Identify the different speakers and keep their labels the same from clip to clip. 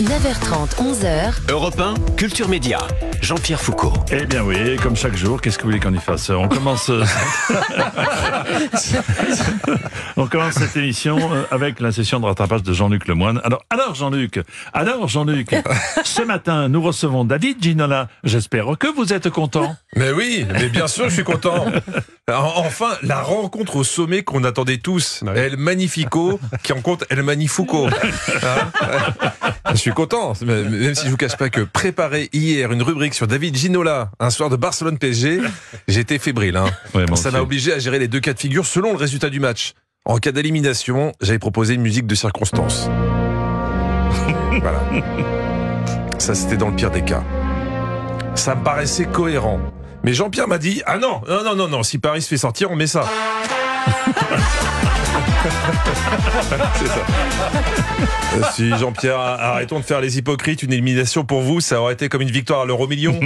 Speaker 1: 9h30, 11h.
Speaker 2: Europe 1, Culture Média. Jean-Pierre Foucault.
Speaker 3: Eh bien oui, comme chaque jour, qu'est-ce que vous voulez qu'on y fasse ? On commence cette émission avec la session de rattrapage de Jean-Luc Lemoyne. Alors Jean-Luc, ce matin, nous recevons David Ginola. J'espère que vous êtes content.
Speaker 4: Mais oui, mais bien sûr, je suis content. Enfin, la rencontre au sommet qu'on attendait tous. Oui. El Magnifico, qui rencontre El Magnifico. Je suis content, même si je vous cache pas que préparer hier une rubrique sur David Ginola, un soir de Barcelone-PSG, j'étais fébrile. Ouais, ça m'a obligé à gérer les deux cas de figure selon le résultat du match. En cas d'élimination, j'avais proposé une musique de circonstance. Voilà. Ça, c'était dans le pire des cas. Ça me paraissait cohérent. Mais Jean-Pierre m'a dit, ah non, si Paris se fait sortir, on met ça. C'est ça. Si Jean-Pierre, arrêtons de faire les hypocrites, une élimination pour vous, ça aurait été comme une victoire à l'euro-million.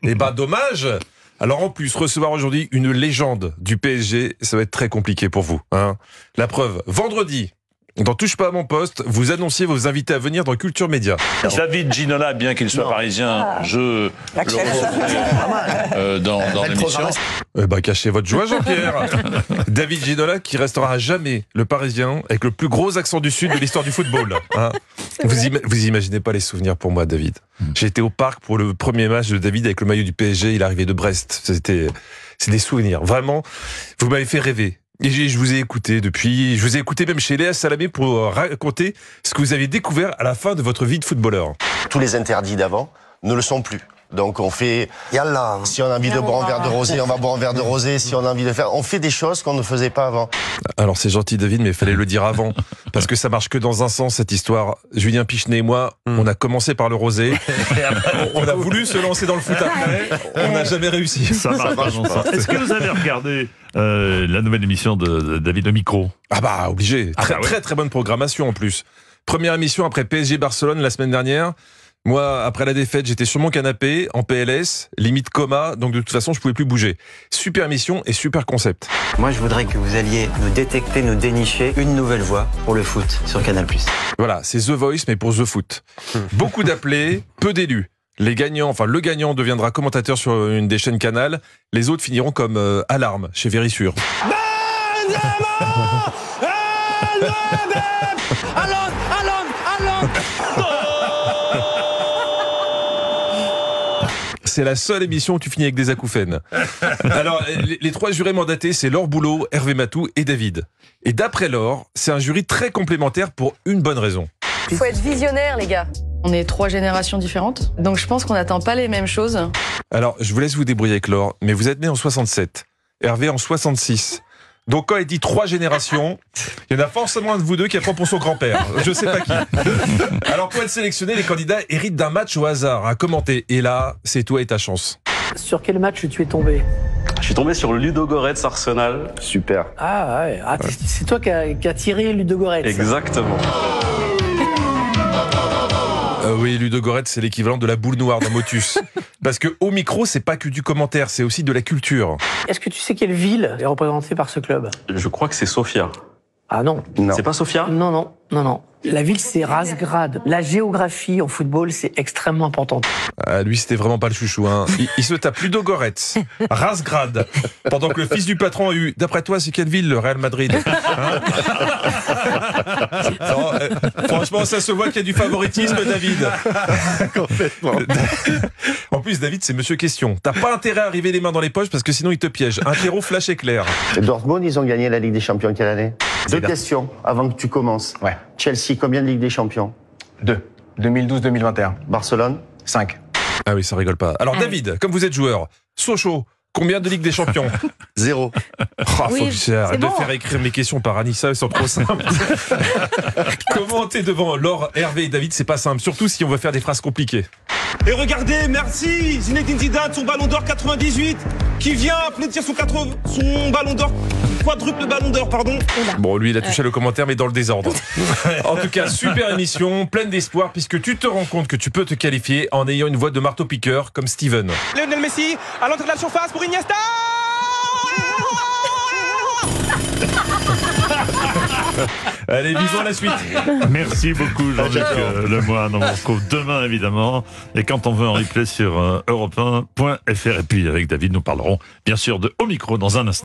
Speaker 4: Et dommage. Alors en plus, recevoir aujourd'hui une légende du PSG, ça va être très compliqué pour vous. La preuve, vendredi, dans Touche pas à mon poste, vous annonciez vos invités à venir dans Culture Média.
Speaker 3: David Ginola, bien qu'il soit parisien, je le recevrai dans l'émission.
Speaker 4: Cachez votre joie, Jean-Pierre. David Ginola qui restera à jamais le parisien avec le plus gros accent du Sud de l'histoire du football. Vous imaginez pas les souvenirs pour moi, David. J'ai été au parc pour le premier match de David avec le maillot du PSG, il arrivait de Brest. C'est des souvenirs. Vraiment, vous m'avez fait rêver. Et je vous ai écouté depuis, je vous ai écouté même chez Léa Salamé pour raconter ce que vous avez découvert à la fin de votre vie de footballeur.
Speaker 5: Tous les interdits d'avant ne le sont plus. Donc on fait, yallah, si on a envie de boire un verre de rosé, on va boire un verre de rosé. Si on a envie de faire, on fait des choses qu'on ne faisait pas avant.
Speaker 4: Alors c'est gentil David, mais il fallait le dire avant, parce que ça marche que dans un sens cette histoire. Julien Pichenet et moi, on a commencé par le rosé, on a voulu se lancer dans le foot après, on n'a jamais réussi.
Speaker 3: Ça marche pas. Est-ce que vous avez regardé la nouvelle émission de David Le Micro ?
Speaker 4: Obligé. Très bonne programmation en plus. Première émission après PSG Barcelone la semaine dernière. Moi, après la défaite, j'étais sur mon canapé, en PLS, limite coma, donc de toute façon, je pouvais plus bouger. Super mission et super concept.
Speaker 6: Moi, je voudrais que vous alliez nous détecter, nous dénicher une nouvelle voie pour le foot sur Canal+.
Speaker 4: Voilà, c'est The Voice, mais pour The Foot. Beaucoup d'appelés, peu d'élus. Le gagnant deviendra commentateur sur une des chaînes Canal. Les autres finiront comme Alarme, chez Vérissure. C'est la seule émission où tu finis avec des acouphènes. Alors, les trois jurés mandatés, c'est Laure Boulot, Hervé Matou et David. Et d'après Laure, c'est un jury très complémentaire pour une bonne raison.
Speaker 7: Il faut être visionnaire, les gars. On est 3 générations différentes, donc je pense qu'on n'attend pas les mêmes choses.
Speaker 4: Alors, je vous laisse vous débrouiller avec Laure, mais vous êtes né en 67, Hervé en 66. Donc quand il dit 3 générations, il y en a forcément un de vous deux qui apprend pour son grand-père. Je sais pas qui. Alors pour être sélectionné, les candidats héritent d'un match au hasard à commenter. Et là, c'est toi et ta chance.
Speaker 8: Sur quel match tu es tombé ?
Speaker 9: Je suis tombé sur Ludogorets Arsenal.
Speaker 5: Super.
Speaker 8: Ah ouais. C'est toi qui a tiré Ludogorets.
Speaker 9: Exactement.
Speaker 4: Oui, Ludogorets, c'est l'équivalent de la boule noire dans Motus. Parce que au micro, c'est pas que du commentaire, c'est aussi de la culture.
Speaker 8: Est-ce que tu sais quelle ville est représentée par ce club ?
Speaker 9: Je crois que c'est Sofia.
Speaker 8: Ah non.
Speaker 9: C'est pas Sofia ?
Speaker 8: Non. La ville, c'est Razgrad. La géographie en football, c'est extrêmement important.
Speaker 4: Lui, c'était vraiment pas le chouchou. Il se tape Ludogorets, Razgrad, pendant que le fils du patron a eu... D'après toi, c'est quelle ville, le Real Madrid ? Franchement, ça se voit qu'il y a du favoritisme, David.
Speaker 5: Complètement.
Speaker 4: En plus, David, c'est monsieur question. T'as pas intérêt à arriver les mains dans les poches parce que sinon, il te piège. Un terreau flash éclair.
Speaker 5: Dortmund, ils ont gagné la Ligue des Champions quelle année ? 2 questions avant que tu commences.
Speaker 10: Ouais.
Speaker 5: Chelsea, combien de Ligue des Champions ?
Speaker 10: 2. 2012-2021.
Speaker 5: Barcelone ?
Speaker 10: 5.
Speaker 4: Ah oui, ça rigole pas. Alors David, comme vous êtes joueur, Sochaux, combien de Ligue des Champions ?
Speaker 5: 0.
Speaker 4: Faut que j'arrête de faire écrire mes questions par Anissa, elles sont trop simples. Commenter devant Laure, Hervé et David, c'est pas simple, surtout si on veut faire des phrases compliquées.
Speaker 11: Et regardez, merci Zinedine Zidane, son ballon d'or 98, qui vient applaudir son ballon d'or, quadruple ballon d'or, pardon.
Speaker 4: Bon, lui, il a touché le commentaire, mais dans le désordre. En tout cas, super émission, pleine d'espoir, puisque tu te rends compte que tu peux te qualifier en ayant une voix de marteau-piqueur comme Steven.
Speaker 11: Lionel Messi, à l'entrée de la surface pour Iniesta.
Speaker 4: Allez, vivons la suite.
Speaker 3: Merci beaucoup Jean-Luc Lemoyne. On vous retrouve demain évidemment. Et quand on veut en replay sur europe1.fr. Et puis avec David, nous parlerons bien sûr de Au Micro dans un instant.